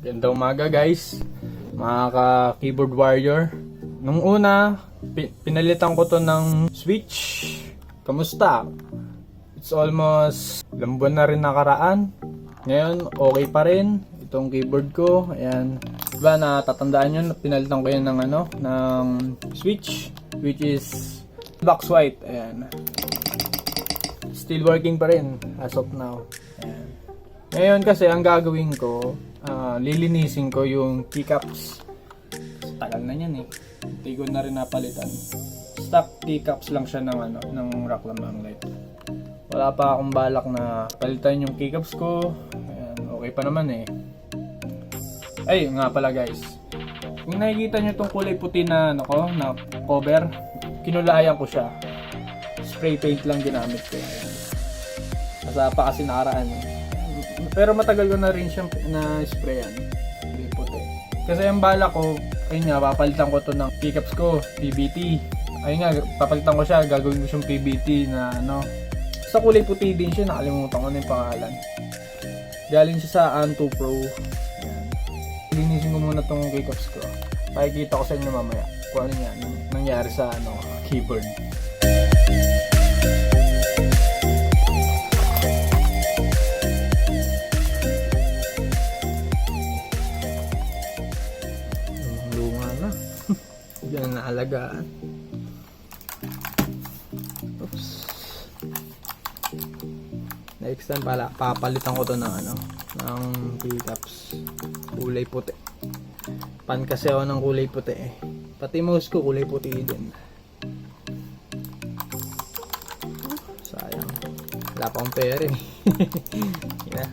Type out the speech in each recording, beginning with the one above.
Ganda umaga guys, mga ka-keyboard warrior. Nung una, pinalitan ko to ng switch. Kamusta? It's almost ilang buwan na rin nakaraan. Ngayon, okay pa rin itong keyboard ko. Ayan. Diba, natatandaan nyo, pinalitan ko yan ng ng switch, which is box white. Ayan. Still working pa rin as of now. Ayan. Ngayon kasi, ang gagawin ko, lilinisin ko yung keycaps. Tagal na yan eh. Hindi ko na rin napalitan. Stock keycaps lang siya ng Rocklam Light. Wala pa akong balak na palitan yung keycaps ko. Ayan, okay pa naman eh. Ay, nga pala guys. Kung nakikita nyo itong kulay puti na na cover, kinulayan ko siya. Spray paint lang ginamit ko. Ayan. Nasa pa kasi nakaraan eh. Pero matagal ko na rin siyang na-sprayan. Kulay puti. Kasi ang balak ko, ayun nga, papalitan ko to ng keycaps ko, PBT. Ayun nga, papalitan ko siya, gagawin ko siyang PBT na sa kulay puti din siya, nakalimutan ko na yung pangalan. Galing siya sa Antutu Pro. Ayan. Linisin ko muna tong keycaps ko. Makikita ko sa inyo mamaya kung ano yan, nangyari sa keyboard. Lunga na. Diyan na alagaan. Oops. Next time papalitan ko to ng keycaps. Kulay puti. Pan kasi ako ng kulay puti eh. Pati mouse ko kulay puti din. Sayang. Wala pa akong pera eh. Yeah.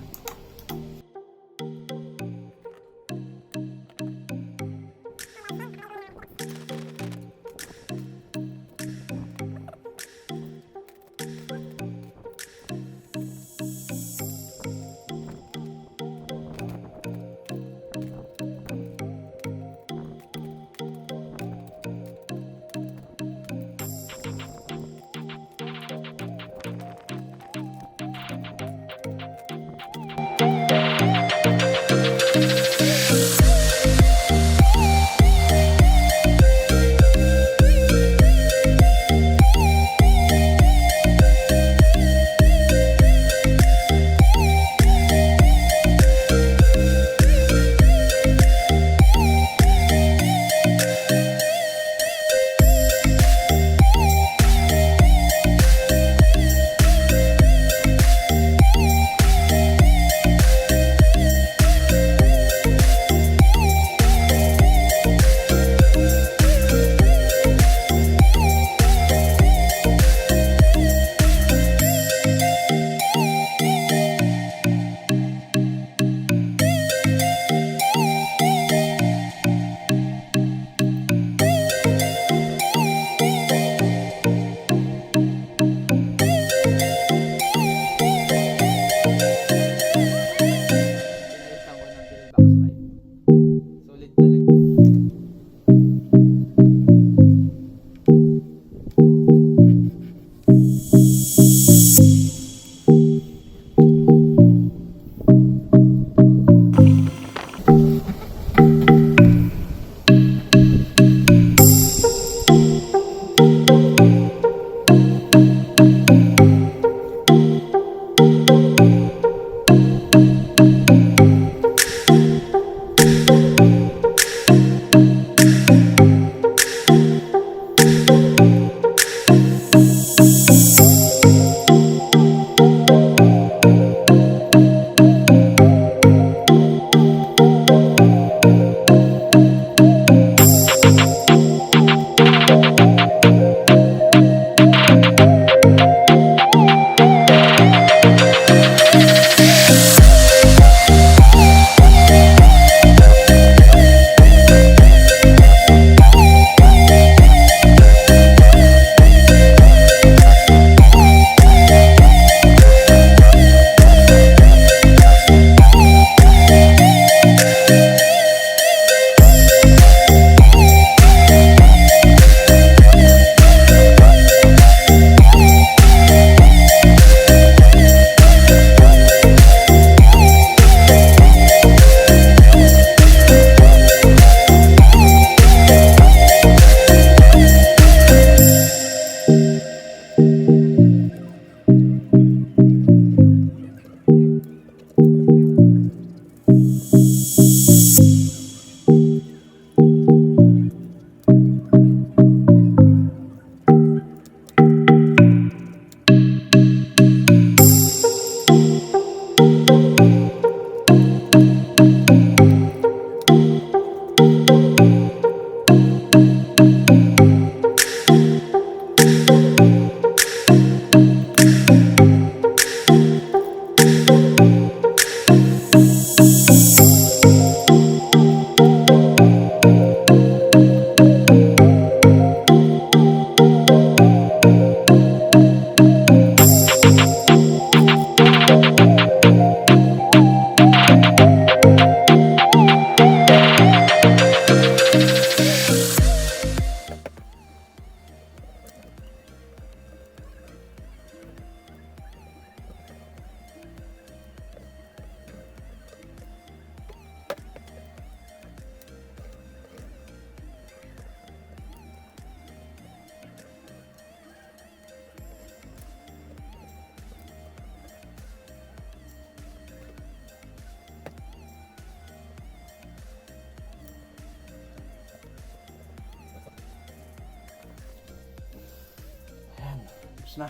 Tapos na.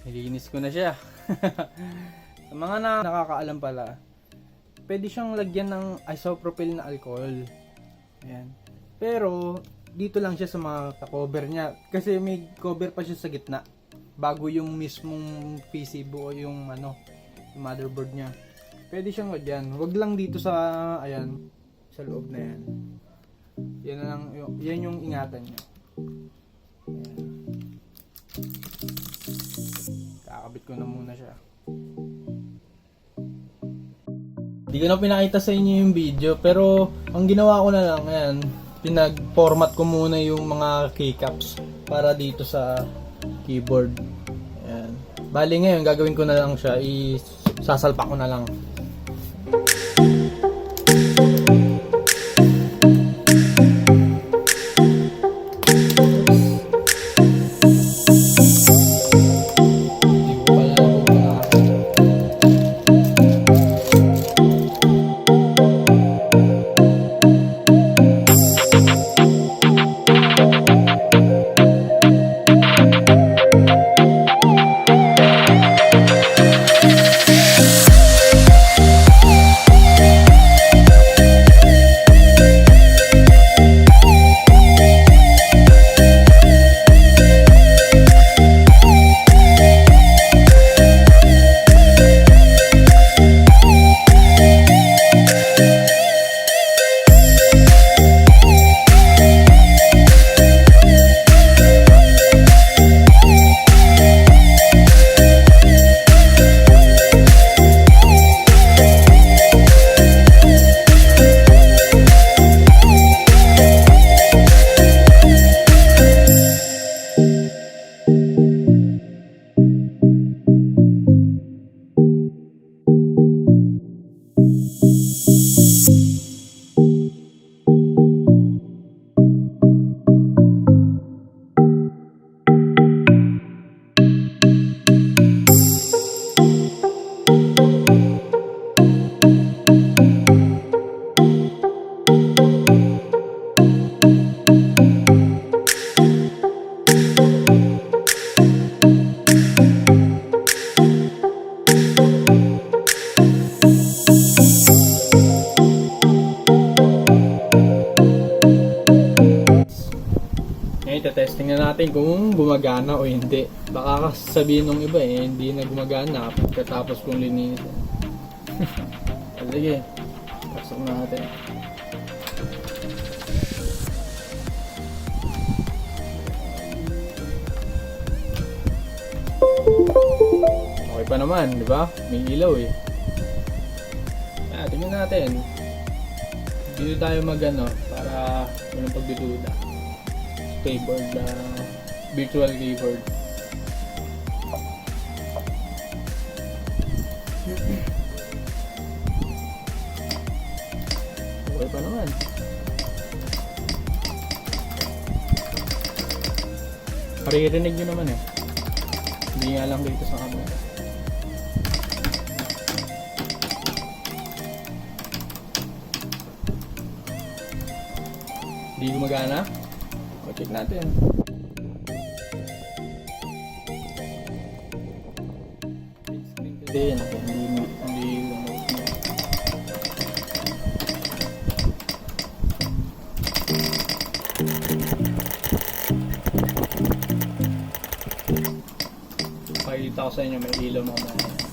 Nilinis ko na siya. Sa mga nakakaalam pala, pwede siyang lagyan ng isopropyl na alcohol. Ayan. Pero dito lang siya sa mga cover niya kasi may cover pa siya sa gitna bago yung mismong PCB o yung yung motherboard niya. Pwede siyang lagyan. Wag lang dito sa sa loob na yan. Yan na lang, yan yung ingatan niya. Ayan. Kakabit ko na muna siya. Hindi ko na pinakita sa inyo yung video, pero ang ginawa ko na lang, ayan, pinag-format ko muna yung mga keycaps para dito sa keyboard. Ayan. Bali ngayon, gagawin ko na lang siya, sasalpak ko na lang. Testing na natin kung gumagana o hindi. Baka sabihin ng iba hindi na gumagana pagkatapos kong linisin. Sige, pasok na natin. Okay pa naman, di ba? May ilaw tingnan natin. Dito tayo para walang pagdududa. Keyboard virtual keyboard. Okay pa naman. Paririnig nyo naman hindi nga lang dito sa camera. Hindi gumagana? Check natin. Hindi pakikita ko sa inyo may ilaw mamaya.